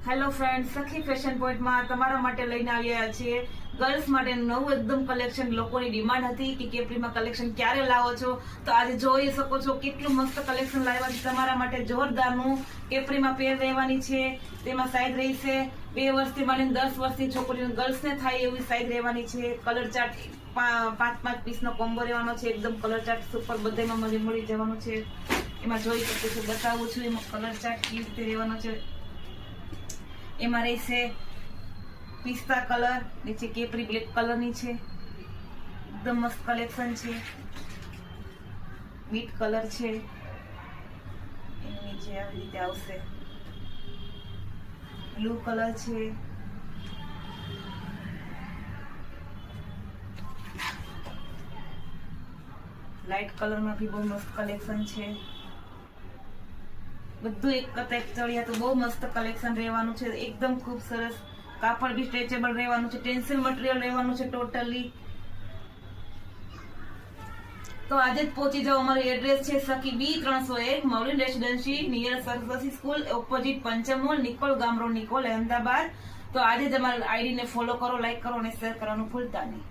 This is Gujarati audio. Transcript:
હેલો ફ્રેન્ડ, સખી ફેશન પોઈન્ટમાં તમારા માટે લઈને આવ્યા છીએ ગર્લ્સ માટે નવું એકદમ કલેક્શન. લોકોની ડિમાન્ડ હતી કે કેપ્રીમાં કલેક્શન ક્યારે લાવો છો, તો આજે જોઈ શકો છો કેટલું મસ્ત કલેક્શન લાવ્યા છે તમારા માટે. જોરદારનું કેપ્રીમાં પેર રહેવાની છે. તેમાં સાઈઝ રહેશે 2 વર્ષથી માંડીને 10 વર્ષની છોકરીઓ ગર્લ્સને થાય એવી સાઈઝ રહેવાની છે. કલર ચાર્ટ 5 પીસનો કોમ્બો રહેવાનો છે. એકદમ કલર ચાર્ટ સુપર બધામાં મળી જવાનું છે. એમાં જોઈ શકો છો, બતાવું છું એમાં કલર ચાર્ટ કેવી રીતે રહેવાનો છે. એમાં રહેશે પિસ્તા કલર, નીચે કેપરી બ્લેક કલરની છે. એકદમ મસ્ત કલેક્શન છે. મીટ કલર છે, એની નીચે આવી રીતે આવશે. બ્લુ કલર છે, લાઇટ કલરમાં બી બહુ મસ્ત કલેક્શન છે. બધું એક કરતા એક ચડિયા તો બહુ મસ્ત કલેક્શન રહેવાનું છે. એકદમ ખૂબ સરસ. કાપડ બી સ્ટ્રેચેબલ રહેવાનું છે. ટેન્સિલ મટીરિયલ રહેવાનું છે ટોટલી. તો આજે જ પહોંચી જાઓ. અમારું એડ્રેસ છે Sakhi B301 Maulin residency near Saraswati school, opposite Panchmol, Nikol Gam road, Nikol, Ahmedabad. તો આજે જ અમારા આઈડી ને ફોલો કરો, લાઈક કરો અને શેર કરવાનું ભૂલતા નહીં.